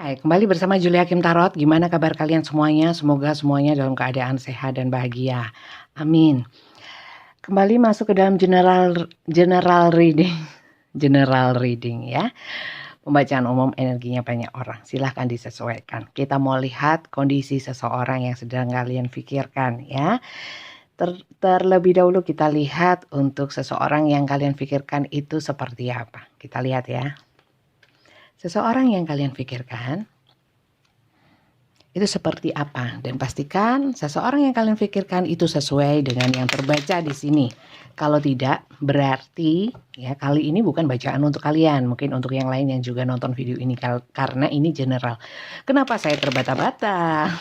Hai, kembali bersama Julia Kim Tarot. Gimana kabar kalian semuanya? Semoga semuanya dalam keadaan sehat dan bahagia. Amin. Kembali masuk ke dalam general reading. General reading ya. Pembacaan umum energinya banyak orang. Silahkan disesuaikan. Kita mau lihat kondisi seseorang yang sedang kalian pikirkan ya. Terlebih dahulu kita lihat untuk seseorang yang kalian pikirkan itu seperti apa. Kita lihat ya. Seseorang yang kalian pikirkan itu seperti apa, dan pastikan seseorang yang kalian pikirkan itu sesuai dengan yang terbaca di sini. Kalau tidak, berarti ya kali ini bukan bacaan untuk kalian, mungkin untuk yang lain yang juga nonton video ini karena ini general. Kenapa saya terbata-bata?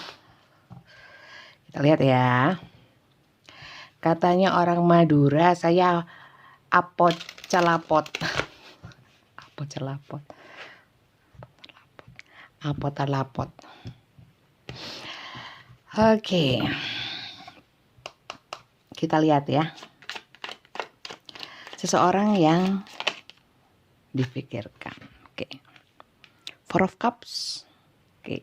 Kita lihat ya. Katanya orang Madura, saya apot celapot. Apot celapot. Apot celapot. Oke, kita lihat ya. Seseorang yang dipikirkan. Oke, Four of Cups. Oke,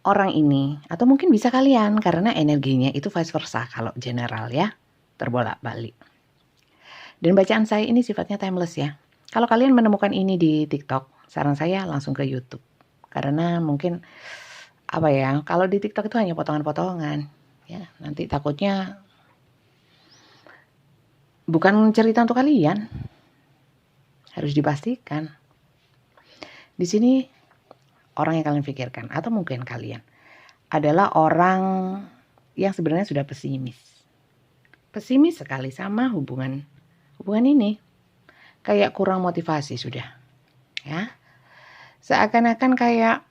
orang ini atau mungkin bisa kalian karena energinya itu vice versa kalau general ya, terbolak-balik. Dan bacaan saya ini sifatnya timeless ya. Kalau kalian menemukan ini di TikTok, saran saya langsung ke YouTube karena mungkin apa ya, kalau di TikTok itu hanya potongan-potongan ya, nanti takutnya bukan cerita untuk kalian. Harus dipastikan di sini orang yang kalian pikirkan atau mungkin kalian adalah orang yang sebenarnya sudah pesimis sekali sama hubungan ini, kayak kurang motivasi sudah ya, seakan-akan kayak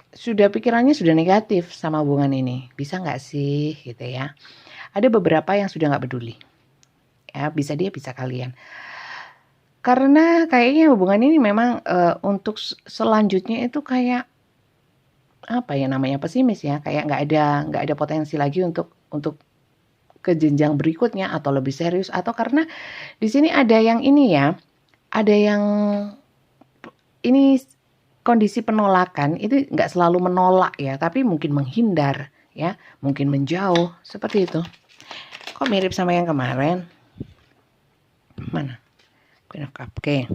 sudah pikirannya sudah negatif sama hubungan ini. Bisa nggak sih gitu ya. Ada beberapa yang sudah nggak peduli ya, bisa dia bisa kalian, karena kayaknya hubungan ini memang untuk selanjutnya itu kayak apa ya namanya, pesimis ya, kayak nggak ada potensi lagi untuk ke jenjang berikutnya atau lebih serius, atau karena di sini ada yang ini ya, ada yang ini kondisi penolakan itu nggak selalu menolak ya, tapi mungkin menghindar ya, mungkin menjauh seperti itu. Kok mirip sama yang kemarin? Mana? Queen of Cups. Oke.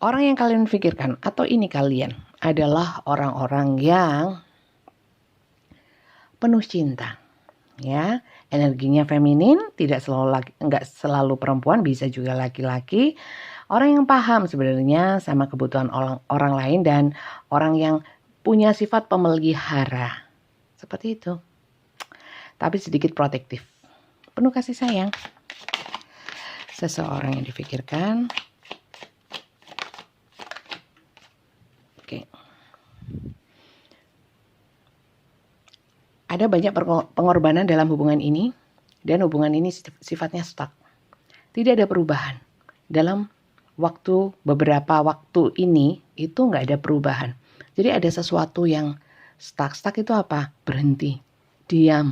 Orang yang kalian pikirkan atau ini kalian adalah orang-orang yang penuh cinta ya, energinya feminin, nggak selalu perempuan, bisa juga laki-laki. Orang yang paham sebenarnya sama kebutuhan orang lain dan orang yang punya sifat pemelihara. Seperti itu. Tapi sedikit protektif. Penuh kasih sayang. Seseorang yang difikirkan. Oke. Ada banyak pengorbanan dalam hubungan ini. Dan hubungan ini sifatnya stuck. Tidak ada perubahan. Dalam beberapa waktu ini itu nggak ada perubahan. Jadi ada sesuatu yang stuck itu apa? Berhenti, diam,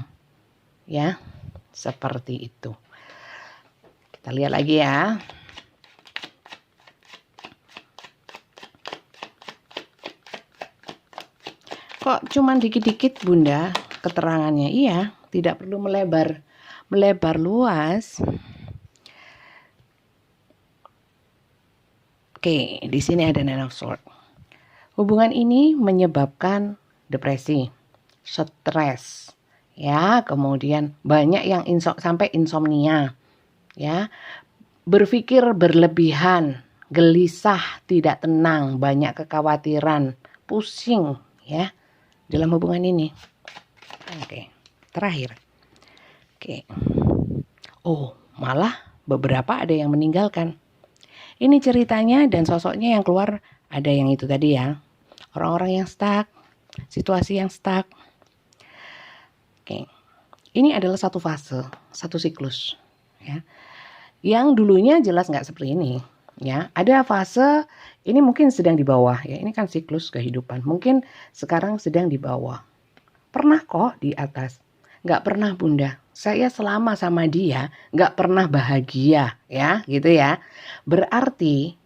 ya, seperti itu. Kita lihat lagi ya. Kok cuman dikit-dikit Bunda keterangannya? Iya, tidak perlu melebar luas. Oke, di sini ada Nine of Swords. Hubungan ini menyebabkan depresi, stres, ya, kemudian banyak yang sampai insomnia, ya, berpikir berlebihan, gelisah, tidak tenang, banyak kekhawatiran, pusing, ya, dalam hubungan ini. Oke, terakhir. Oke. Oh, malah beberapa ada yang meninggalkan. Ini ceritanya dan sosoknya yang keluar ada yang itu tadi ya. Orang-orang yang stuck, situasi yang stuck. Oke. Ini adalah satu fase, satu siklus ya. Yang dulunya jelas nggak seperti ini ya. Ada fase ini mungkin sedang di bawah ya. Ini kan siklus kehidupan. Mungkin sekarang sedang di bawah. Pernah kok di atas. Nggak pernah Bunda. Saya selama sama dia nggak pernah bahagia ya, gitu ya. Berarti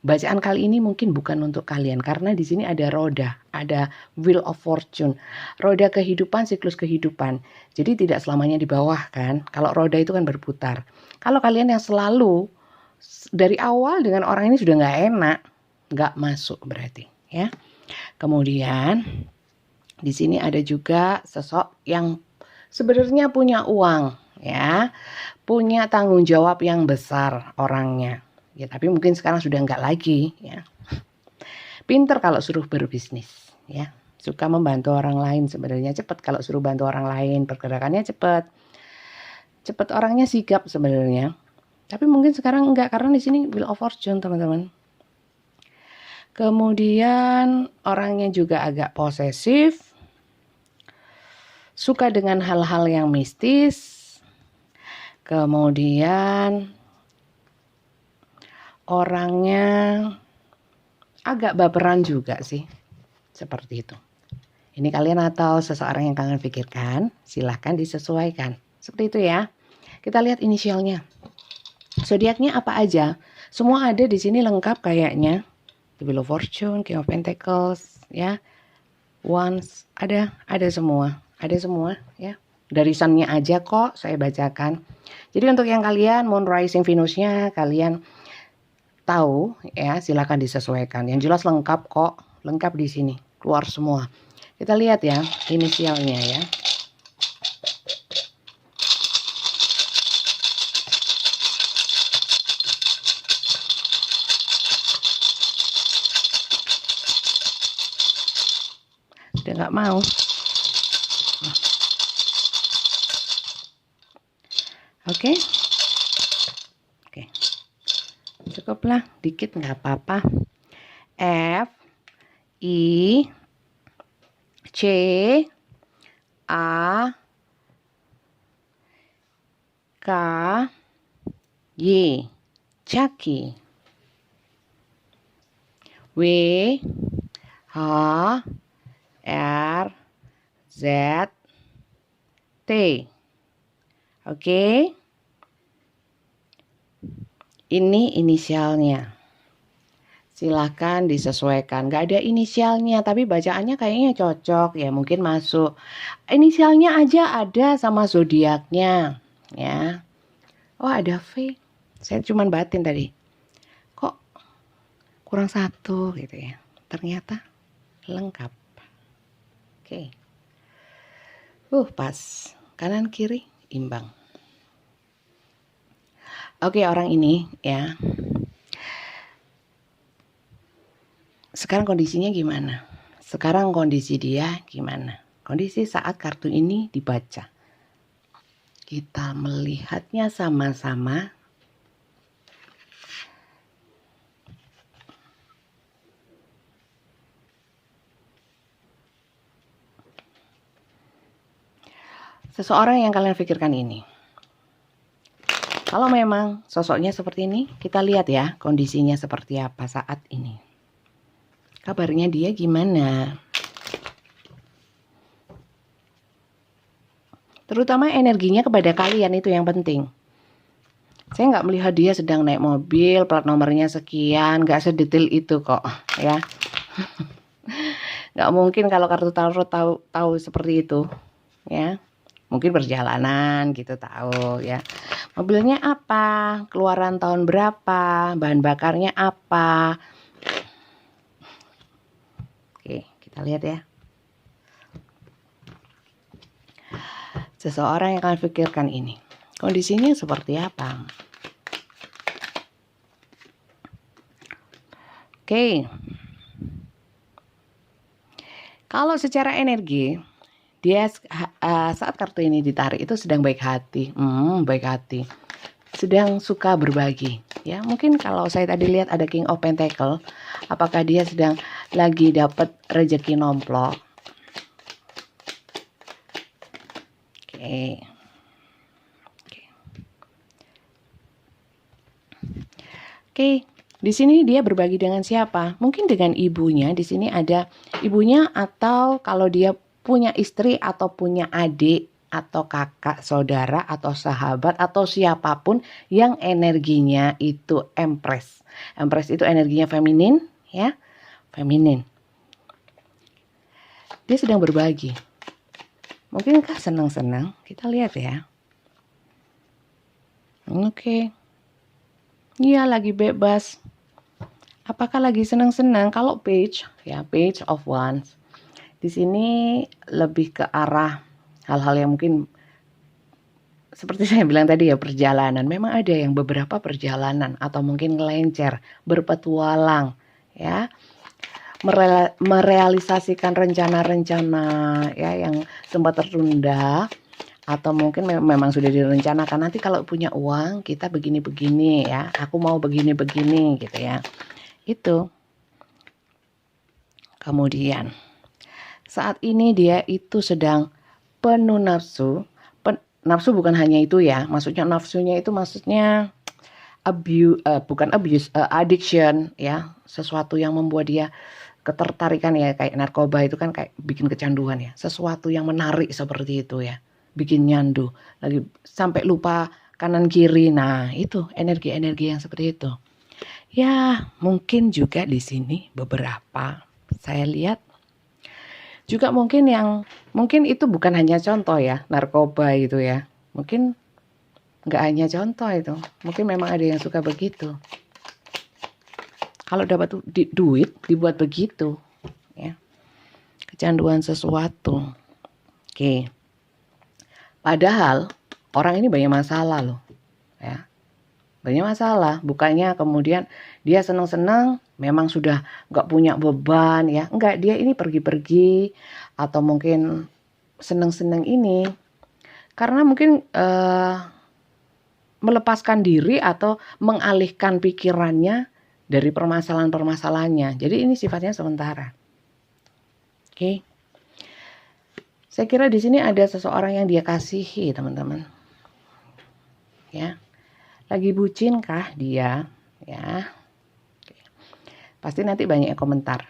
Bacaan kali ini mungkin bukan untuk kalian karena di sini ada roda, ada wheel of fortune. Roda kehidupan, siklus kehidupan. Jadi tidak selamanya di bawah kan. Kalau roda itu kan berputar. Kalau kalian yang selalu dari awal dengan orang ini sudah nggak enak, nggak masuk berarti ya. Kemudian di sini ada juga sosok yang sebenarnya punya uang ya, punya tanggung jawab yang besar orangnya. Ya, tapi mungkin sekarang sudah enggak lagi ya. Pinter kalau suruh berbisnis ya. Suka membantu orang lain, sebenarnya cepat kalau suruh bantu orang lain, pergerakannya cepat. Cepat orangnya, sigap sebenarnya. Tapi mungkin sekarang enggak karena di sini Wheel of Fortune, teman-teman. Kemudian orangnya juga agak posesif. Suka dengan hal-hal yang mistis. Kemudian orangnya agak baperan juga sih, seperti itu. Ini kalian atau seseorang yang kalian pikirkan, silahkan disesuaikan. Seperti itu ya. Kita lihat inisialnya. Zodiaknya apa aja? Semua ada di sini lengkap kayaknya. The Wheel of Fortune, King of Pentacles, ya. Wands, ada semua. Ada semua ya. Dari sunnya aja kok saya bacakan. Jadi untuk yang kalian Moon Rising Venusnya kalian tahu ya, silakan disesuaikan. Yang jelas lengkap kok, lengkap di sini, keluar semua. Kita lihat ya inisialnya ya. Sudah nggak mau. Oke. Oke. Cukuplah, dikit nggak apa-apa. F, I, C, A, K, Y, Caki. W, H, R, Z, T. Oke. Ini inisialnya. Silahkan disesuaikan. Gak ada inisialnya, tapi bacaannya kayaknya cocok. Ya mungkin masuk. Inisialnya aja ada sama zodiaknya. Ya. Oh ada V. Saya cuman batin tadi. Kok kurang satu gitu ya. Ternyata lengkap. Oke. Pas. Kanan kiri imbang. Oke, orang ini ya. Sekarang kondisinya gimana? Sekarang kondisi dia gimana? Kondisi saat kartu ini dibaca. Kita melihatnya sama-sama. Seseorang yang kalian pikirkan ini. Kalau memang sosoknya seperti ini, kita lihat ya kondisinya seperti apa saat ini. Kabarnya dia gimana? Terutama energinya kepada kalian itu yang penting. Saya nggak melihat dia sedang naik mobil, plat nomornya sekian, nggak sedetail itu kok ya. Nggak mungkin kalau kartu tarot tahu seperti itu ya. Mungkin perjalanan gitu tahu ya. Mobilnya apa? Keluaran tahun berapa? Bahan bakarnya apa? Oke, kita lihat ya. Seseorang yang akan pikirkan ini. Kondisinya seperti apa? Oke. Kalau secara energi, dia saat kartu ini ditarik itu sedang baik hati, baik hati, sedang suka berbagi. Ya mungkin kalau saya tadi lihat ada King of Pentacle, apakah dia sedang lagi dapat rezeki nomplok? Oke. Oke. Di sini dia berbagi dengan siapa? Mungkin dengan ibunya. Di sini ada ibunya atau kalau dia punya istri atau punya adik atau kakak, saudara, atau sahabat, atau siapapun yang energinya itu Empress. Empress itu energinya feminin, ya, feminin. Dia sedang berbagi. Mungkinkah senang-senang? Kita lihat ya. Oke. Iya, lagi bebas. Apakah lagi senang-senang? Kalau page, ya, page of wands. Di sini lebih ke arah hal-hal yang mungkin seperti saya bilang tadi ya, perjalanan. Memang ada yang beberapa perjalanan atau mungkin ngelencer, berpetualang, ya. Merealisasikan rencana-rencana ya yang sempat tertunda, atau mungkin memang sudah direncanakan, nanti kalau punya uang kita begini-begini ya, aku mau begini-begini gitu ya. Itu. Kemudian saat ini dia itu sedang penuh nafsu. Nafsu bukan hanya itu ya, maksudnya nafsunya itu maksudnya bukan abuse, addiction ya, sesuatu yang membuat dia ketertarikan ya, kayak narkoba itu kan kayak bikin kecanduan ya, sesuatu yang menarik seperti itu ya, bikin nyandu, lagi sampai lupa kanan kiri. Nah itu energi-energi yang seperti itu ya. Mungkin juga di sini beberapa saya lihat juga mungkin itu bukan hanya contoh ya, narkoba itu ya, mungkin nggak hanya contoh itu, mungkin memang ada yang suka begitu. Kalau dapat duit dibuat begitu ya, kecanduan sesuatu. Oke. Padahal orang ini banyak masalah loh ya, banyak masalah. Bukannya kemudian dia senang-senang memang sudah nggak punya beban ya, enggak, dia ini pergi-pergi atau mungkin senang-senang ini karena mungkin melepaskan diri atau mengalihkan pikirannya dari permasalahan-permasalahannya. Jadi ini sifatnya sementara. Oke. Saya kira di sini ada seseorang yang dia kasihi, teman-teman. Ya. Lagi bucin kah dia? Ya. Oke. Pasti nanti banyak yang komentar.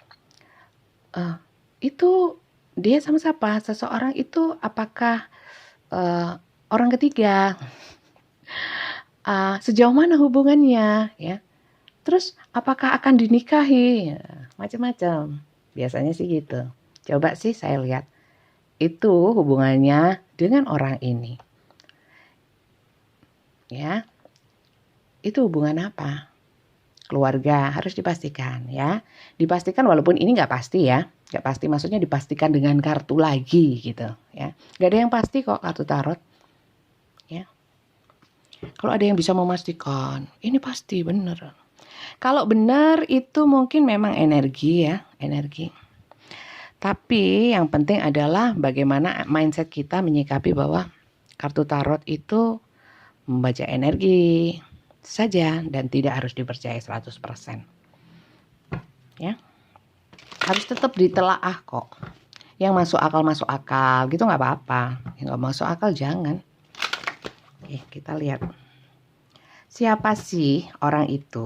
Itu dia sama siapa? Seseorang itu apakah orang ketiga? Sejauh mana hubungannya? Ya. Terus apakah akan dinikahi? Macam-macam. Biasanya sih gitu. Coba sih saya lihat. Itu hubungannya dengan orang ini. Ya. Itu hubungan apa? Keluarga harus dipastikan ya. Dipastikan walaupun ini nggak pasti ya. Nggak pasti, maksudnya dipastikan dengan kartu lagi gitu ya. Nggak ada yang pasti kok kartu tarot. Ya. Kalau ada yang bisa memastikan, ini pasti bener. Kalau benar itu mungkin memang energi ya, energi. Tapi yang penting adalah bagaimana mindset kita menyikapi bahwa kartu tarot itu membaca energi saja dan tidak harus dipercaya 100%. Ya. Harus tetap ditelaah kok. Yang masuk akal gitu nggak apa-apa. Yang nggak masuk akal jangan. Oke, kita lihat. Siapa sih orang itu?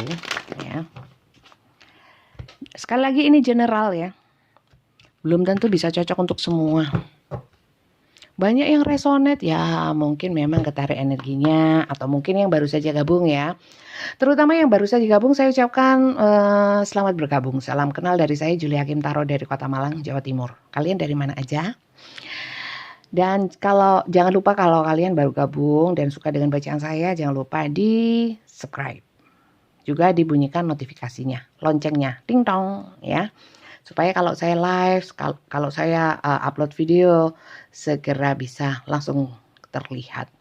Ya. Sekali lagi ini general ya, belum tentu bisa cocok untuk semua. Banyak yang resonate ya, mungkin memang ketarik energinya, atau mungkin yang baru saja gabung ya. Terutama yang baru saja gabung, saya ucapkan selamat bergabung. Salam kenal dari saya, Julia Hakim Tarot dari Kota Malang, Jawa Timur. Kalian dari mana aja? Dan jangan lupa kalau kalian baru gabung dan suka dengan bacaan saya, jangan lupa di subscribe. Juga dibunyikan notifikasinya, loncengnya, ting tong ya. Supaya kalau saya live, kalau saya upload video, segera bisa langsung terlihat.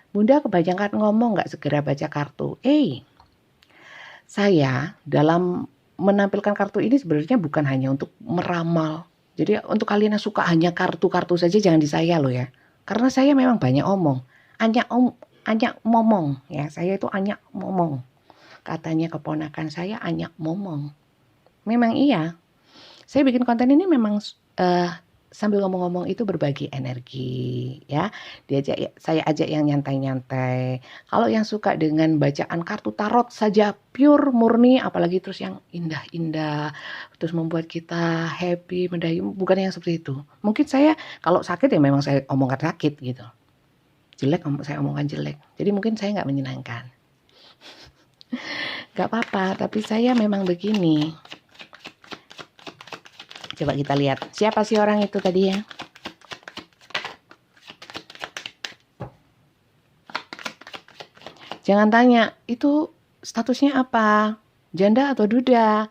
Bunda kebanyakan ngomong gak segera baca kartu. Saya dalam menampilkan kartu ini sebenarnya bukan hanya untuk meramal. Jadi untuk kalian yang suka hanya kartu-kartu saja jangan di saya loh ya. Karena saya memang banyak omong. Anyak momong ya. Saya itu anyak momong. Katanya keponakan saya anyak momong. Memang iya. Saya bikin konten ini memang sambil ngomong-ngomong itu berbagi energi ya. Saya ajak yang nyantai-nyantai. Kalau yang suka dengan bacaan kartu tarot saja pure murni, apalagi terus yang indah-indah, terus membuat kita happy, mendayu, bukan yang seperti itu. Mungkin saya kalau sakit ya memang saya omongkan sakit gitu. Jelek saya omongkan jelek. Jadi mungkin saya nggak menyenangkan. Gak apa-apa, tapi saya memang begini. Coba kita lihat, siapa sih orang itu tadi ya? Jangan tanya, itu statusnya apa? Janda atau duda?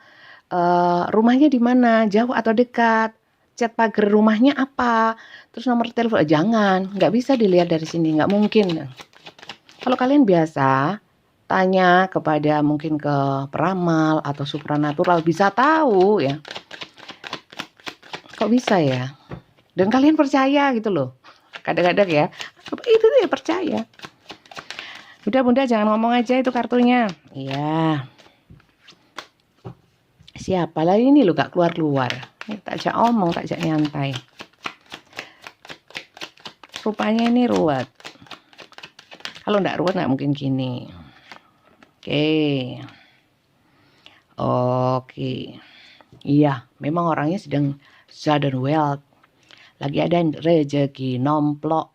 Rumahnya di mana? Jauh atau dekat? Cat pagar rumahnya apa? Terus nomor telepon? Jangan, nggak bisa dilihat dari sini, nggak mungkin. Kalau kalian biasa tanya kepada mungkin ke peramal atau supranatural, bisa tahu ya. Kok bisa ya? Dan kalian percaya gitu loh. Kadang-kadang ya, itu tuh ya percaya. Bunda jangan ngomong aja itu kartunya. Iya. Siapa lah ini lo gak keluar-keluar. Tak ajak omong, tak ajak nyantai. Rupanya ini ruwet. Kalau nggak ruwet nggak mungkin gini. Oke. Iya, memang orangnya sedang sudden wealth. Lagi ada rezeki nomplok.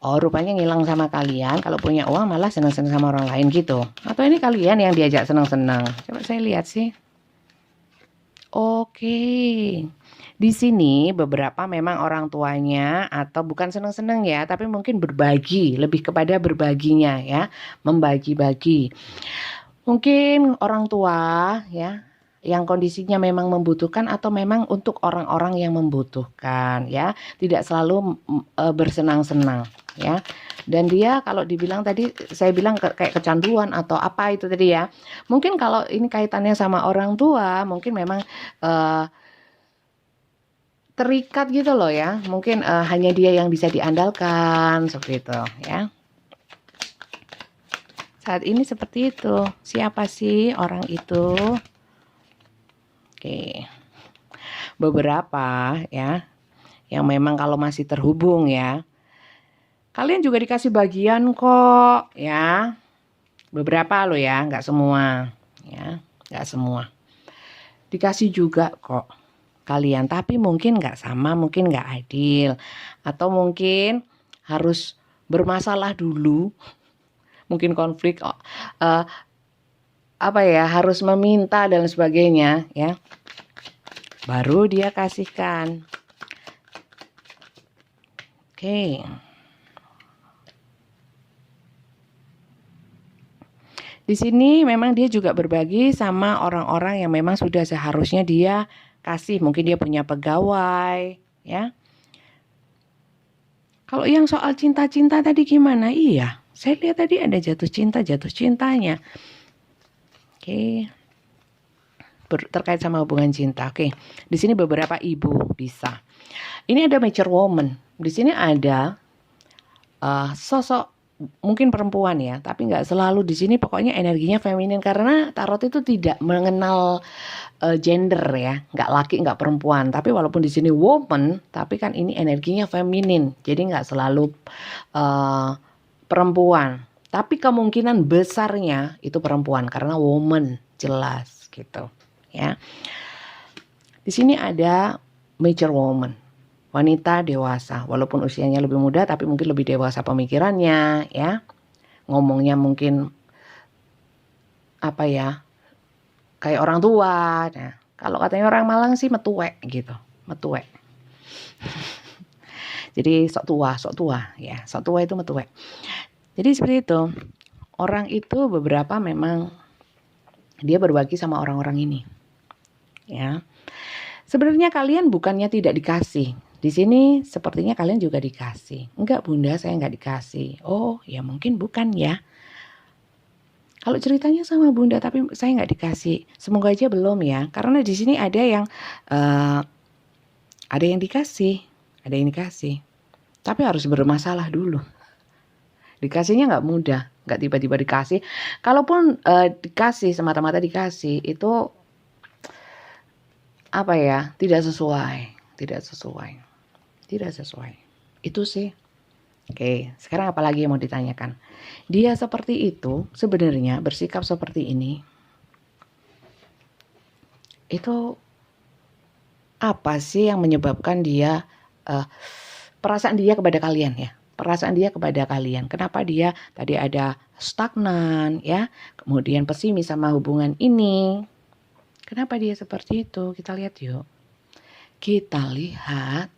Oh, rupanya ngilang sama kalian. Kalau punya uang malah senang-senang sama orang lain gitu. Atau ini kalian yang diajak senang-senang. Coba saya lihat sih. Oke. Di sini beberapa memang orang tuanya atau bukan senang-senang ya, tapi mungkin berbagi, lebih kepada berbaginya ya, membagi-bagi. Mungkin orang tua ya, yang kondisinya memang membutuhkan atau memang untuk orang-orang yang membutuhkan ya, tidak selalu bersenang-senang ya. Dan dia kalau dibilang tadi saya bilang kayak kecanduan atau apa itu tadi ya. Mungkin kalau ini kaitannya sama orang tua, mungkin memang terikat gitu loh ya. Mungkin hanya dia yang bisa diandalkan seperti itu ya. Saat ini seperti itu. Siapa sih orang itu? Oke. Beberapa ya yang memang kalau masih terhubung ya. Kalian juga dikasih bagian kok ya. Beberapa loh ya, nggak semua ya, nggak semua. Dikasih juga kok kalian, tapi mungkin nggak sama, mungkin nggak adil, atau mungkin harus bermasalah dulu, mungkin konflik, apa ya, harus meminta dan sebagainya ya, baru dia kasihkan. Oke. Di sini memang dia juga berbagi sama orang-orang yang memang sudah seharusnya dia kasih. Mungkin dia punya pegawai, ya. Kalau yang soal cinta-cinta tadi gimana? Iya, saya lihat tadi ada jatuh cintanya. Oke. Terkait sama hubungan cinta. Oke. Di sini beberapa ibu bisa. Ini ada mature woman. Di sini ada sosok mungkin perempuan ya, tapi nggak selalu. Di sini pokoknya energinya feminin karena tarot itu tidak mengenal gender ya, nggak laki nggak perempuan. Tapi walaupun di sini woman, tapi kan ini energinya feminin, jadi nggak selalu perempuan. Tapi kemungkinan besarnya itu perempuan karena woman jelas gitu ya. Di sini ada mature woman. Wanita dewasa, walaupun usianya lebih muda tapi mungkin lebih dewasa pemikirannya ya. Ngomongnya mungkin apa ya, kayak orang tua. Nah, kalau katanya orang Malang sih metuek gitu, metuek. Jadi sok tua ya, sok tua itu metuek. Jadi seperti itu. Orang itu beberapa memang dia berbagi sama orang-orang ini. Ya. Sebenarnya kalian bukannya tidak dikasih. Di sini sepertinya kalian juga dikasih. Enggak Bunda, saya enggak dikasih. Oh, ya mungkin bukan ya. Kalau ceritanya sama Bunda, tapi saya enggak dikasih. Semoga aja belum ya. Karena di sini ada yang dikasih, ada yang dikasih. Tapi harus bermasalah dulu. Dikasihnya enggak mudah, enggak tiba-tiba dikasih. Kalaupun dikasih semata-mata dikasih, itu apa ya, tidak sesuai. Tidak sesuai. Tidak sesuai. Itu sih. Oke, sekarang apa lagi yang mau ditanyakan? Dia seperti itu, sebenarnya bersikap seperti ini, itu apa sih yang menyebabkan dia, perasaan dia kepada kalian ya? Perasaan dia kepada kalian. Kenapa dia tadi ada stagnan ya, kemudian pesimis sama hubungan ini. Kenapa dia seperti itu? Kita lihat yuk. Kita lihat.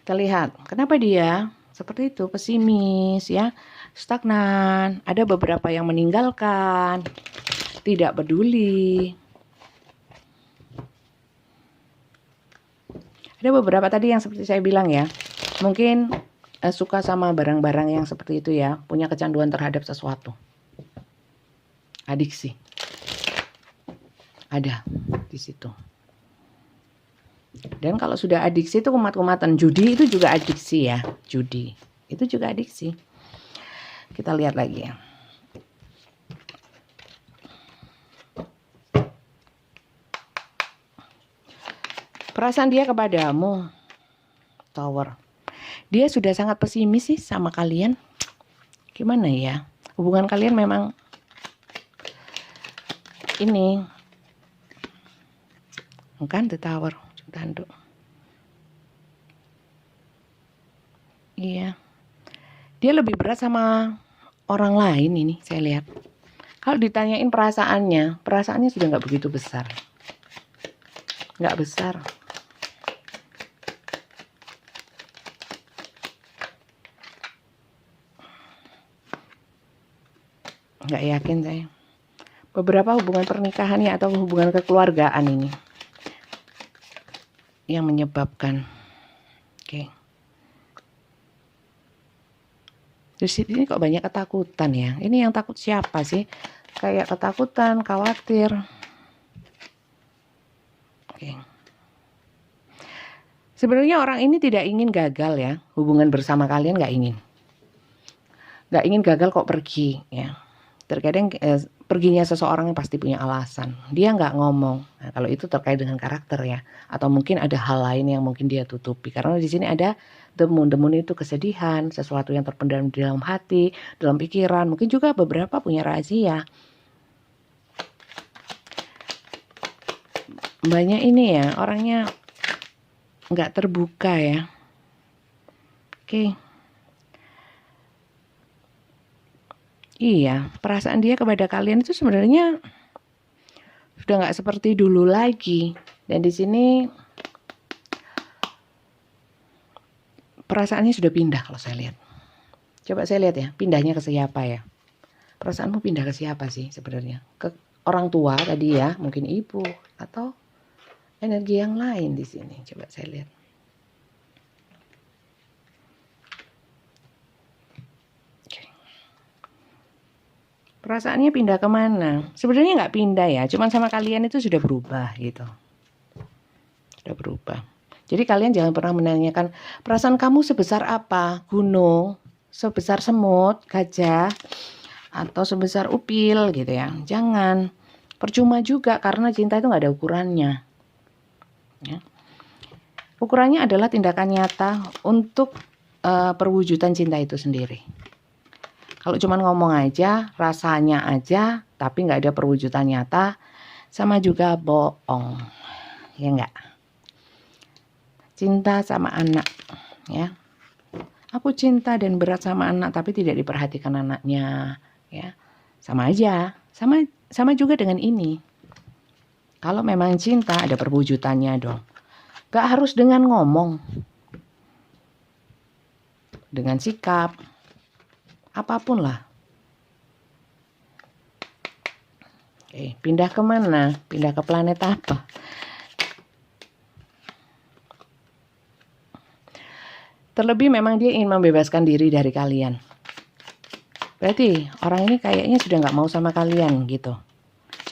Kita lihat, kenapa dia seperti itu, pesimis ya, stagnan, ada beberapa yang meninggalkan, tidak peduli. Ada beberapa tadi yang seperti saya bilang ya, mungkin suka sama barang-barang yang seperti itu ya, punya kecanduan terhadap sesuatu. Adiksi. Ada di situ. Dan kalau sudah adiksi itu kumat-kumatan. Judi itu juga adiksi ya. Judi itu juga adiksi. Kita lihat lagi ya. Perasaan dia kepadamu, Tower. Dia sudah sangat pesimis sih sama kalian. Gimana ya? Hubungan kalian memang ini. Bukan The Tower. Tanduk. Iya. Dia lebih berat sama orang lain ini, saya lihat. Kalau ditanyain perasaannya sudah nggak begitu besar. Nggak besar. Nggak yakin saya. Beberapa hubungan pernikahannya atau hubungan kekeluargaan ini yang menyebabkan. Oke. Di sini kok banyak ketakutan ya. Ini yang takut siapa sih? Kayak ketakutan, khawatir. Oke. Sebenarnya orang ini tidak ingin gagal ya. Hubungan bersama kalian nggak ingin. Nggak ingin gagal kok pergi ya. Terkadang perginya seseorang yang pasti punya alasan. Dia nggak ngomong. Nah, kalau itu terkait dengan karakter ya, atau mungkin ada hal lain yang mungkin dia tutupi. Karena di sini ada the moon. The moon itu kesedihan, sesuatu yang terpendam di dalam hati, dalam pikiran. Mungkin juga beberapa punya rahasia. Banyak ini ya, orangnya nggak terbuka ya. Oke. Iya, perasaan dia kepada kalian itu sebenarnya sudah nggak seperti dulu lagi. Dan di sini perasaannya sudah pindah kalau saya lihat. Coba saya lihat ya, pindahnya ke siapa ya? Perasaanmu pindah ke siapa sih sebenarnya? Ke orang tua tadi ya, mungkin ibu atau energi yang lain di sini. Coba saya lihat. Perasaannya pindah kemana? Sebenarnya nggak pindah ya, cuman sama kalian itu sudah berubah gitu. Sudah berubah. Jadi kalian jangan pernah menanyakan perasaan kamu sebesar apa? Gunung, sebesar semut, gajah, atau sebesar upil gitu ya. Jangan. Percuma juga karena cinta itu nggak ada ukurannya. Ya. Ukurannya adalah tindakan nyata untuk perwujudan cinta itu sendiri. Kalau cuma ngomong aja, rasanya aja, tapi nggak ada perwujudan nyata, sama juga bohong, ya nggak? Cinta sama anak, ya. Aku cinta dan berat sama anak, tapi tidak diperhatikan anaknya, ya. Sama aja, sama juga dengan ini. Kalau memang cinta, ada perwujudannya dong. Nggak harus dengan ngomong, dengan sikap. Apapun lah. Oke, pindah kemana? Pindah ke planet apa? Terlebih memang dia ingin membebaskan diri dari kalian. Berarti orang ini kayaknya sudah nggak mau sama kalian gitu.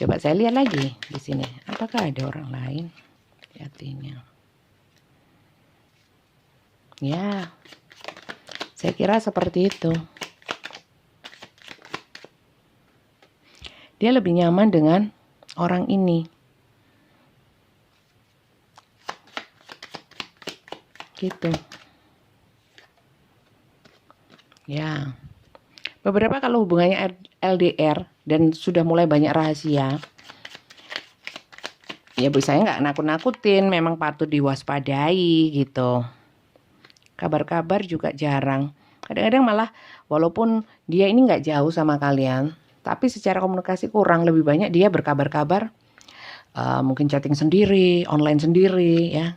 Coba saya lihat lagi di sini. Apakah ada orang lain? Hatinya. Ya, saya kira seperti itu. Dia lebih nyaman dengan orang ini. Gitu. Ya. Beberapa kalau hubungannya LDR dan sudah mulai banyak rahasia, ya saya nggak nakut-nakutin, memang patut diwaspadai gitu. Kabar-kabar juga jarang. Kadang-kadang malah walaupun dia ini nggak jauh sama kalian, tapi secara komunikasi kurang, lebih banyak dia berkabar-kabar, mungkin chatting sendiri, online sendiri, ya,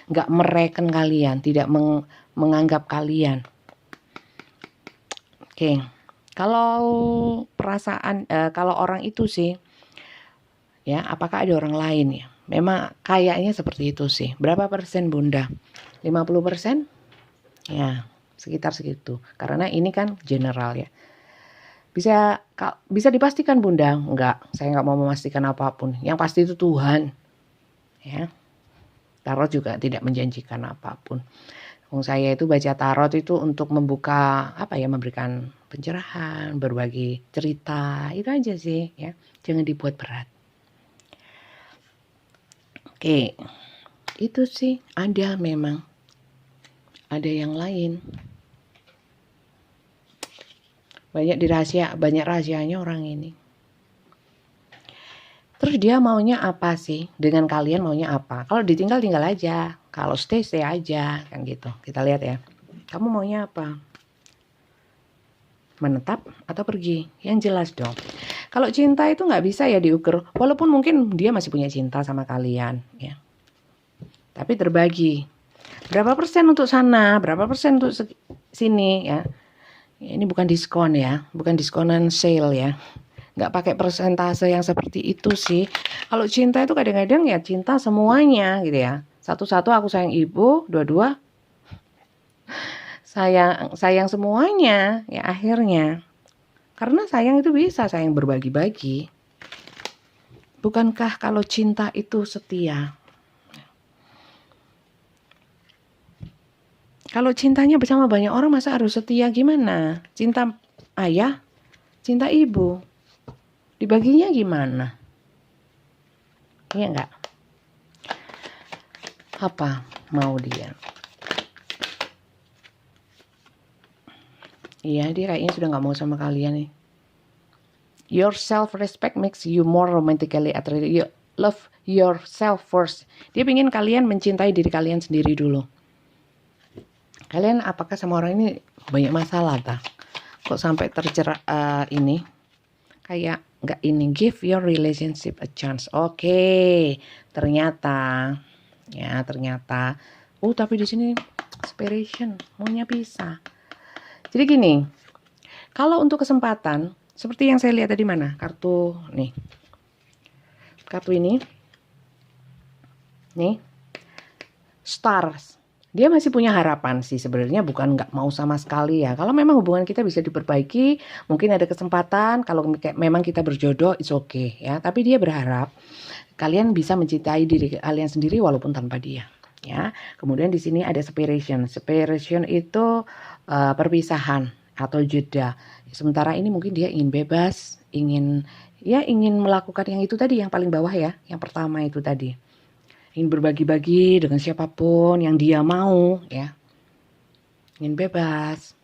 nggak mereken kalian, tidak menganggap kalian. Oke, kalau perasaan, kalau orang itu sih, ya, apakah ada orang lain ya? Memang kayaknya seperti itu sih. Berapa persen Bunda? 50%? Ya, sekitar segitu. Karena ini kan general ya. Bisa dipastikan Bunda? Enggak, saya nggak mau memastikan apapun. Yang pasti itu Tuhan. Ya. Tarot juga tidak menjanjikan apapun. Saya itu baca tarot itu untuk membuka memberikan pencerahan, berbagi cerita, itu aja sih ya. Jangan dibuat berat. Oke. Itu sih ada memang. Ada yang lain. Banyak rahasianya orang ini. Terus dia maunya apa sih? Dengan kalian maunya apa? Kalau ditinggal tinggal aja, kalau stay aja, kan gitu. Kita lihat ya. Kamu maunya apa? Menetap atau pergi? Yang jelas dong. Kalau cinta itu nggak bisa ya diukur. Walaupun mungkin dia masih punya cinta sama kalian, ya. Tapi terbagi. Berapa persen untuk sana? Berapa persen untuk sini, ya? Ini bukan diskon ya, bukan diskonan sale ya. Nggak pakai persentase yang seperti itu sih. Kalau cinta itu kadang-kadang ya cinta semuanya gitu ya. Satu-satu aku sayang ibu, dua-dua sayang semuanya ya akhirnya. Karena sayang itu bisa sayang berbagi-bagi. Bukankah kalau cinta itu setia? Kalau cintanya bersama banyak orang masa harus setia gimana? Cinta ayah, cinta ibu. Dibaginya gimana? Iya enggak? Apa mau dia? Iya, dia kayaknya sudah nggak mau sama kalian nih. Your self-respect makes you more romantically attracted. You love yourself first. Dia ingin kalian mencintai diri kalian sendiri dulu. Kalian apakah sama orang ini banyak masalah tak? Kok sampai terjerat ini? Kayak nggak ini, give your relationship a chance. Oke, ternyata tapi di sini inspiration maunya bisa. Jadi gini, kalau untuk kesempatan seperti yang saya lihat tadi mana kartu ini nih stars. Dia masih punya harapan sih sebenarnya, bukan nggak mau sama sekali ya. Kalau memang hubungan kita bisa diperbaiki, mungkin ada kesempatan. Kalau memang kita berjodoh, it's okay ya. Tapi dia berharap kalian bisa mencintai diri kalian sendiri walaupun tanpa dia. Ya. Kemudian di sini ada separation. Separation itu perpisahan atau jeda. Sementara ini mungkin dia ingin bebas, ingin melakukan yang itu tadi, yang paling bawah ya, yang pertama itu tadi. Ingin berbagi-bagi dengan siapapun yang dia mau ya. Ingin bebas.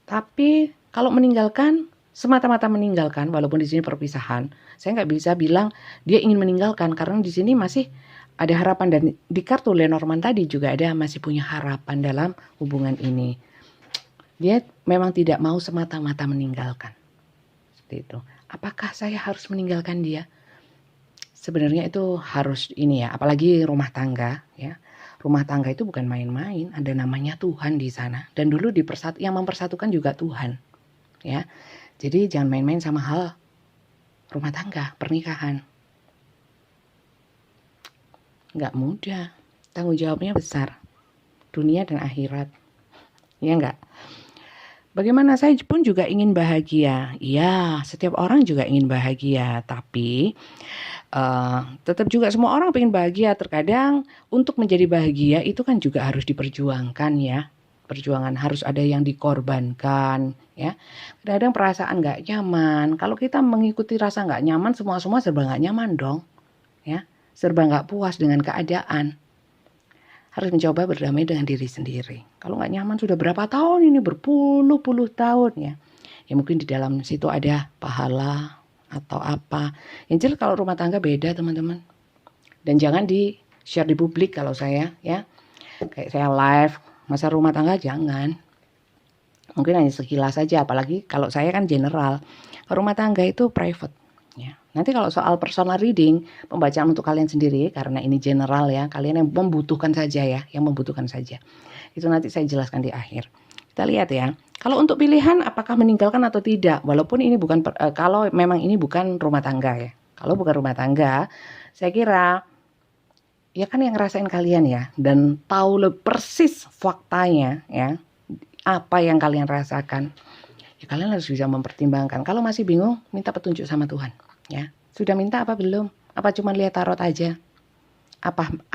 Tapi kalau meninggalkan, semata-mata meninggalkan, walaupun di sini perpisahan, saya nggak bisa bilang dia ingin meninggalkan karena di sini masih ada harapan, dan di kartu Lenormand tadi juga ada masih punya harapan dalam hubungan ini. Dia memang tidak mau semata-mata meninggalkan. Seperti itu. Apakah saya harus meninggalkan dia? Sebenarnya itu harus ini ya, apalagi rumah tangga ya. Rumah tangga itu bukan main-main, ada namanya Tuhan di sana. Dan dulu yang mempersatukan juga Tuhan. Ya. Jadi jangan main-main sama hal rumah tangga, pernikahan. Nggak mudah. Tanggung jawabnya besar. Dunia dan akhirat. Ya enggak? Bagaimana, saya pun juga ingin bahagia. Iya, setiap orang juga ingin bahagia. Tapi tetap juga semua orang pengen bahagia. Terkadang untuk menjadi bahagia itu kan juga harus diperjuangkan ya. perjuangan, harus ada yang dikorbankan, ya. Kadang-kadang perasaan nggak nyaman. Kalau kita mengikuti rasa nggak nyaman, semua serba nggak nyaman dong, ya. Serba nggak puas dengan keadaan. Harus mencoba berdamai dengan diri sendiri. Kalau nggak nyaman sudah berapa tahun ini, berpuluh-puluh tahun, ya. Ya mungkin di dalam situ ada pahala atau apa. Yang jelas kalau rumah tangga beda, teman-teman. Dan jangan di-share di publik kalau saya, ya. Kayak saya live, masa rumah tangga jangan. Mungkin hanya sekilas saja, apalagi kalau saya kan general. Rumah tangga itu private, ya. Nanti kalau soal personal reading, pembacaan untuk kalian sendiri, karena ini general ya, kalian yang membutuhkan saja ya, yang membutuhkan saja. Itu nanti saya jelaskan di akhir. Kita lihat ya. Kalau untuk pilihan apakah meninggalkan atau tidak, walaupun ini bukan kalau memang ini bukan rumah tangga ya. Kalau bukan rumah tangga, saya kira ya kan yang ngerasain kalian ya, dan tahu persis faktanya ya, apa yang kalian rasakan. Ya kalian harus bisa mempertimbangkan. Kalau masih bingung, minta petunjuk sama Tuhan, ya. Sudah minta apa belum? Apa cuma lihat tarot aja?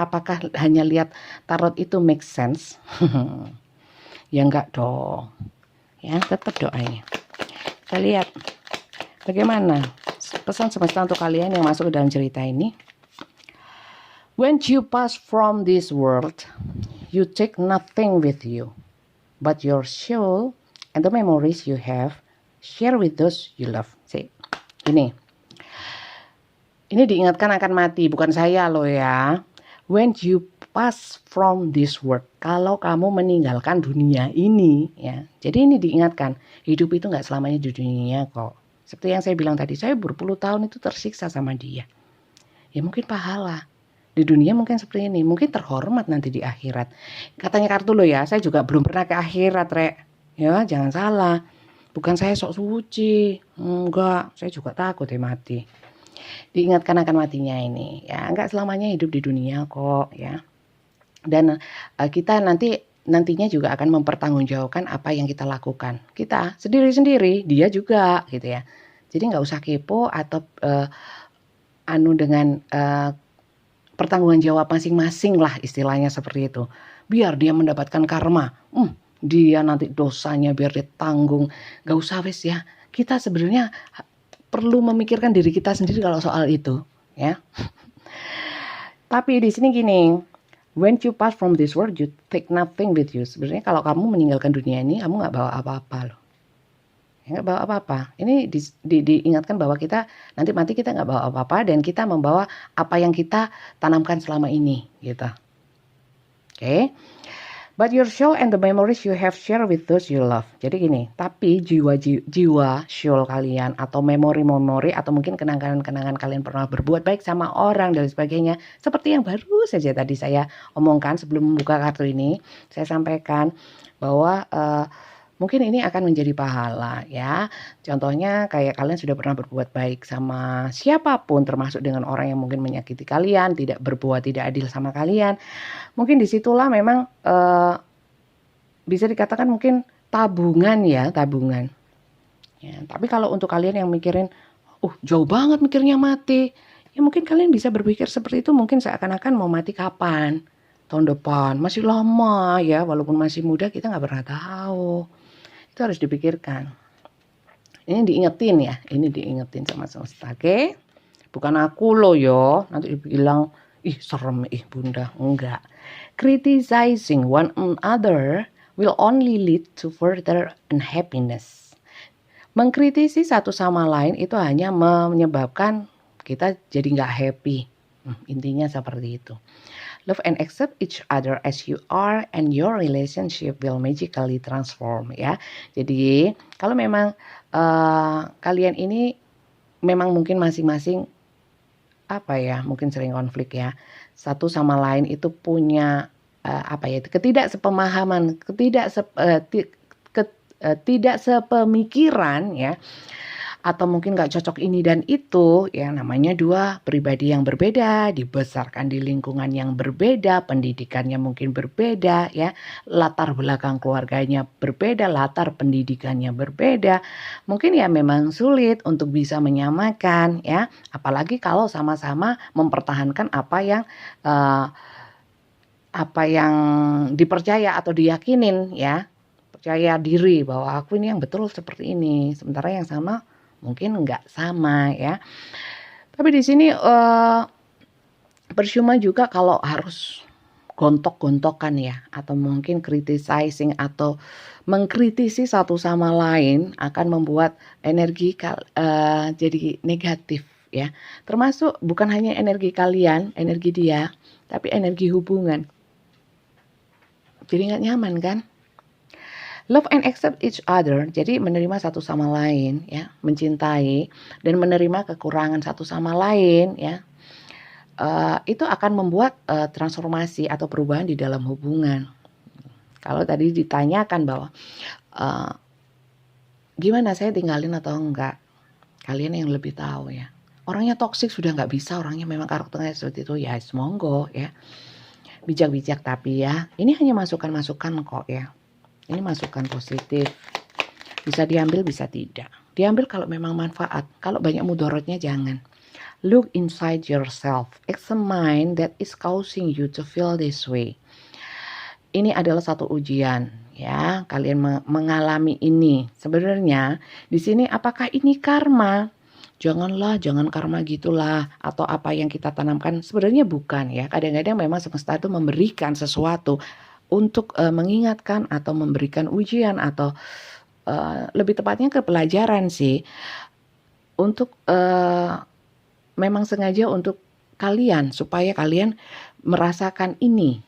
Apakah hanya lihat tarot itu make sense? Ya enggak dong. Ya, tetap doanya. Kita lihat bagaimana pesan semesta untuk kalian yang masuk ke dalam cerita ini. When you pass from this world, you take nothing with you, but your soul and the memories you have share with those you love. See, ini diingatkan akan mati, bukan saya loh ya. When you pass from this world, kalau kamu meninggalkan dunia ini, ya. Jadi ini diingatkan, hidup itu nggak selamanya di dunia kok. Seperti yang saya bilang tadi, saya berpuluh tahun itu tersiksa sama dia. Ya mungkin pahala. Di dunia mungkin seperti ini, mungkin terhormat nanti di akhirat. Katanya kartu loh ya, saya juga belum pernah ke akhirat, Rek. Ya, jangan salah. Bukan saya sok suci. Enggak, saya juga takut mati. Diingatkan akan matinya ini. Ya, enggak selamanya hidup di dunia kok, ya. Dan kita nantinya juga akan mempertanggungjawabkan apa yang kita lakukan. Kita sendiri-sendiri, dia juga gitu ya. Jadi enggak usah kepo atau dengan pertanggungan jawab masing-masing lah, istilahnya seperti itu. Biar dia mendapatkan karma. Dia nanti dosanya biar dia tanggung. Gak usah wes ya. Kita sebenarnya perlu memikirkan diri kita sendiri kalau soal itu, ya. Tapi di sini gini, when you pass from this world, you take nothing with you. Sebenarnya kalau kamu meninggalkan dunia ini, kamu nggak bawa apa-apa loh. Nggak bawa apa-apa. Ini diingatkan bahwa kita nanti mati kita nggak bawa apa-apa dan kita membawa apa yang kita tanamkan selama ini, gitu. Oke. But your soul and the memories you have shared with those you love. Jadi gini, tapi jiwa soul kalian atau memori-memori atau mungkin kenangan-kenangan kalian pernah berbuat baik sama orang dan sebagainya. Seperti yang baru saja tadi saya omongkan sebelum membuka kartu ini, saya sampaikan bahwa mungkin ini akan menjadi pahala ya. Contohnya kayak kalian sudah pernah berbuat baik sama siapapun, termasuk dengan orang yang mungkin menyakiti kalian, tidak adil sama kalian. Mungkin disitulah memang bisa dikatakan mungkin tabungan. Ya. Tapi kalau untuk kalian yang mikirin, jauh banget mikirnya mati, ya mungkin kalian bisa berpikir seperti itu, mungkin seakan-akan mau mati kapan? Tahun depan, masih lama ya, walaupun masih muda kita nggak pernah tahu. Itu harus dipikirkan. Ini diingetin sama semesta, oke? Bukan aku loh yo, nanti dibilang, serem, bunda, enggak. Criticizing one another will only lead to further unhappiness. Mengkritisi satu sama lain itu hanya menyebabkan kita jadi nggak happy. Intinya seperti itu. Love and accept each other as you are and your relationship will magically transform ya. Jadi kalau memang kalian ini memang mungkin masing-masing mungkin sering konflik ya. Satu sama lain itu punya ketidaksepemahaman, tidak sepemikiran ya. Atau mungkin gak cocok ini dan itu, ya namanya dua pribadi yang berbeda, dibesarkan di lingkungan yang berbeda, pendidikannya mungkin berbeda, ya latar belakang keluarganya berbeda, latar pendidikannya berbeda, mungkin ya memang sulit untuk bisa menyamakan, ya apalagi kalau sama-sama mempertahankan apa yang apa yang dipercaya atau diyakinin ya, percaya diri bahwa aku ini yang betul seperti ini, sementara yang sama mungkin nggak sama ya. Tapi di sini percuma juga kalau harus gontok-gontokan ya, atau mungkin criticizing atau mengkritisi satu sama lain akan membuat energi jadi negatif ya. Termasuk bukan hanya energi kalian, energi dia, tapi energi hubungan. Jadi nggak nyaman kan? Love and accept each other, jadi menerima satu sama lain ya, mencintai dan menerima kekurangan satu sama lain ya. Itu akan membuat transformasi atau perubahan di dalam hubungan. Kalau tadi ditanyakan bahwa gimana saya tinggalin atau enggak, kalian yang lebih tahu ya. Orangnya toksik sudah nggak bisa, orangnya memang karakternya seperti itu ya, monggo ya. Bijak-bijak tapi ya, ini hanya masukan-masukan kok ya. Ini masukan positif. Bisa diambil, bisa tidak. Diambil kalau memang manfaat, kalau banyak mudorotnya jangan. Look inside yourself. Examine that is causing you to feel this way. Ini adalah satu ujian ya, kalian mengalami ini. Sebenarnya di sini apakah ini karma? Jangan karma gitulah, atau apa yang kita tanamkan, sebenarnya bukan ya. Kadang-kadang memang semesta itu memberikan sesuatu untuk mengingatkan atau memberikan ujian atau lebih tepatnya ke pelajaran sih, untuk memang sengaja untuk kalian, supaya kalian merasakan ini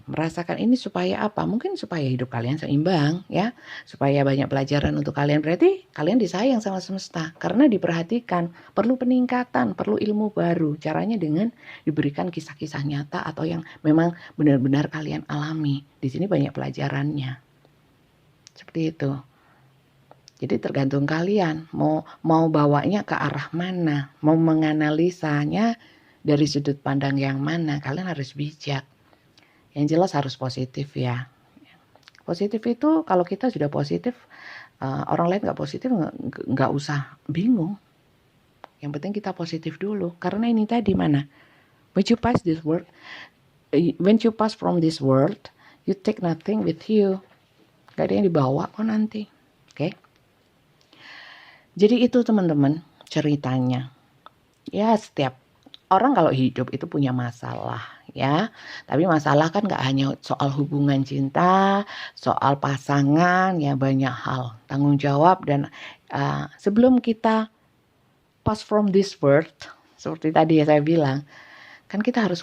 supaya apa? Mungkin supaya hidup kalian seimbang ya, supaya banyak pelajaran untuk kalian. Berarti kalian disayang sama semesta karena diperhatikan, perlu peningkatan, perlu ilmu baru. Caranya dengan diberikan kisah-kisah nyata atau yang memang benar-benar kalian alami. Di sini banyak pelajarannya. Seperti itu. Jadi tergantung kalian mau bawanya ke arah mana, mau menganalisanya dari sudut pandang yang mana. Kalian harus bijak. Yang jelas harus positif ya. Positif itu kalau kita sudah positif, orang lain nggak positif nggak usah bingung. Yang penting kita positif dulu. Karena ini tadi mana? When you pass from this world, you take nothing with you. Gak ada yang dibawa kok nanti. Oke? Jadi itu teman-teman ceritanya. Ya setiap orang kalau hidup itu punya masalah ya. Tapi masalah kan gak hanya soal hubungan cinta, soal pasangan ya, banyak hal. Tanggung jawab dan sebelum kita pass from this world, seperti tadi ya saya bilang, kan kita harus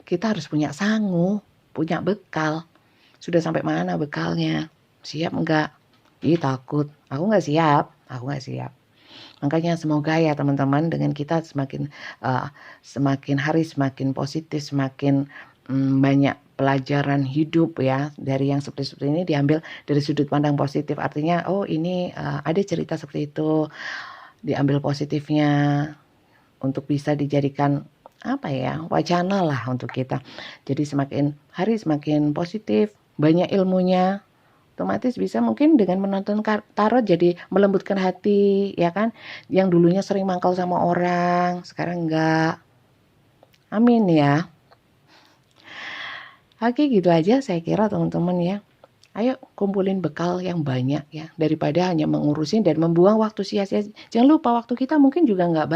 kita harus punya sangu, punya bekal. Sudah sampai mana bekalnya? Siap enggak? Takut. Aku nggak siap. Makanya semoga ya teman-teman, dengan kita semakin hari semakin positif, semakin banyak pelajaran hidup ya, dari yang seperti ini diambil dari sudut pandang positif. Artinya ini ada cerita seperti itu, diambil positifnya untuk bisa dijadikan wacana lah untuk kita. Jadi semakin hari semakin positif, banyak ilmunya. Otomatis bisa mungkin dengan menonton tarot jadi melembutkan hati ya kan, yang dulunya sering mangkal sama orang sekarang enggak. Amin ya. Oke, gitu aja saya kira teman-teman ya. Ayo kumpulin bekal yang banyak ya, daripada hanya mengurusin dan membuang waktu sia-sia. Jangan lupa waktu kita mungkin juga enggak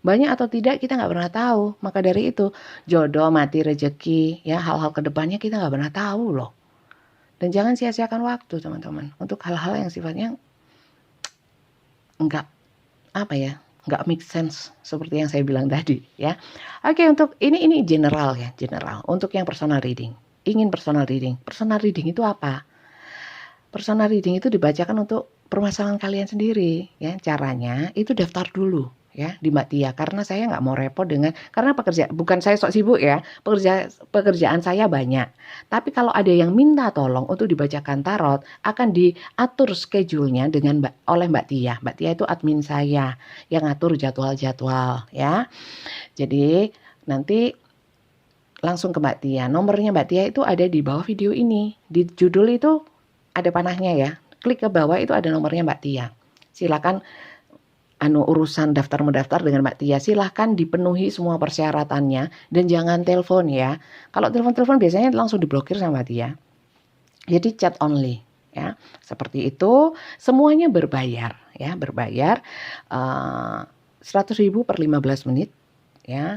banyak atau tidak kita nggak pernah tahu. Maka dari itu jodoh, mati, rezeki ya, hal-hal kedepannya kita nggak pernah tahu loh. Dan jangan sia-siakan waktu teman-teman untuk hal-hal yang sifatnya nggak make sense seperti yang saya bilang tadi ya. Oke, untuk ini general ya, general. Untuk yang personal reading, personal reading itu apa? Personal reading itu dibacakan untuk permasalahan kalian sendiri ya. Caranya itu daftar dulu ya di Mbak Tia, karena saya nggak mau repot karena bukan saya sok sibuk ya, pekerjaan saya banyak. Tapi kalau ada yang minta tolong untuk dibacakan tarot, akan diatur schedule-nya oleh Mbak Tia. Mbak Tia itu admin saya yang ngatur jadwal-jadwal ya. Jadi nanti langsung ke Mbak Tia. Nomornya Mbak Tia itu ada di bawah video ini. Di judul itu ada panahnya ya. Klik ke bawah itu ada nomornya Mbak Tia. Silakan urusan daftar mendaftar dengan Mbak Tia, silahkan dipenuhi semua persyaratannya dan jangan telepon ya. Kalau telepon biasanya langsung diblokir sama Mbak Tia. Jadi chat only ya. Seperti itu, semuanya berbayar ya, berbayar 100.000 per 15 menit ya.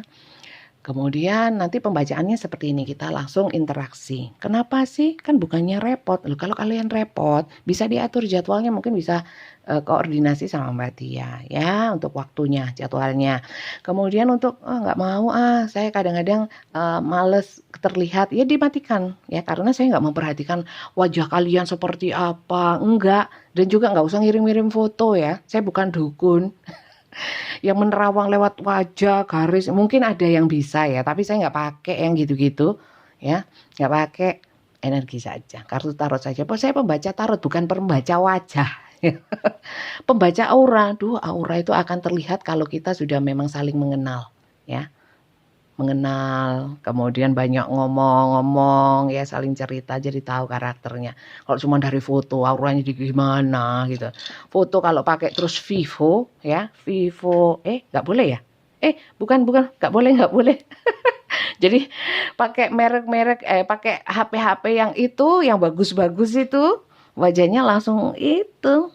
Kemudian nanti pembacaannya seperti ini, kita langsung interaksi. Kenapa sih? Kan bukannya repot. Loh, kalau kalian repot, bisa diatur jadwalnya, mungkin bisa koordinasi sama Mbak Tia ya untuk waktunya, jadwalnya. Kemudian untuk nggak mau saya kadang-kadang males terlihat, ya dimatikan ya, karena saya nggak memperhatikan wajah kalian seperti apa, enggak. Dan juga nggak usah ngirim-ngirim foto ya, saya bukan dukun. Yang menerawang lewat wajah, garis, mungkin ada yang bisa ya, tapi saya nggak pakai yang gitu-gitu ya, nggak pakai, energi saja, kartu tarot saja. Saya pembaca tarot, bukan pembaca wajah. Pembaca aura. Aura itu akan terlihat kalau kita sudah memang saling mengenal ya, mengenal, kemudian banyak ngomong-ngomong ya, saling cerita, jadi tahu karakternya. Kalau cuma dari foto, auranya gimana gitu. Foto kalau pakai terus Vivo ya, Vivo, nggak boleh ya? Bukan, nggak boleh. Jadi pakai merek-merek, pakai HP yang itu, yang bagus-bagus itu, wajahnya langsung itu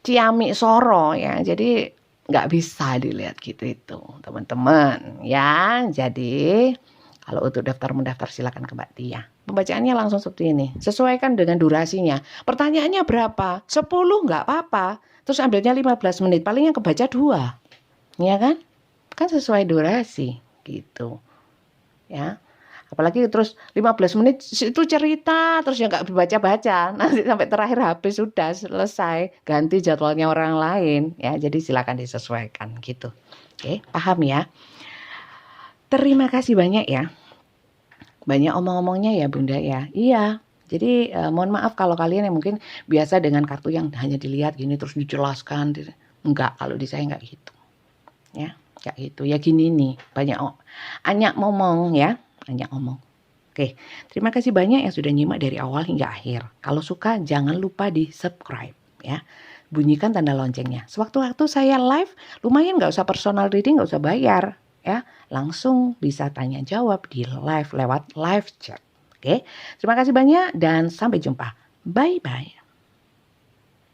ciamik soro ya, jadi nggak bisa dilihat gitu itu teman-teman ya. Jadi kalau untuk daftar-mendaftar silakan ke Mbak Tia. Pembacaannya langsung seperti ini, sesuaikan dengan durasinya. Pertanyaannya berapa? 10 nggak apa-apa, terus ambilnya 15 menit, paling yang kebaca 2 ya kan sesuai durasi gitu ya. Apalagi terus 15 menit itu cerita, terus ya nggak dibaca-baca, nanti sampai terakhir habis, sudah selesai, ganti jadwalnya orang lain ya. Jadi silakan disesuaikan gitu. Oke, paham ya? Terima kasih banyak ya. Banyak omong-omongnya ya Bunda ya. Iya. Jadi mohon maaf kalau kalian yang mungkin biasa dengan kartu yang hanya dilihat gini terus dijelaskan. Enggak, kalau di saya enggak gitu. Ya, enggak gitu. Ya gini nih, banyak ngomong ya. Banyak ngomong. Oke, terima kasih banyak yang sudah nyimak dari awal hingga akhir. Kalau suka jangan lupa di subscribe ya. Bunyikan tanda loncengnya. Sewaktu-waktu saya live, lumayan nggak usah personal reading, nggak usah bayar ya. Langsung bisa tanya jawab di live lewat live chat. Oke, terima kasih banyak dan sampai jumpa. Bye-bye.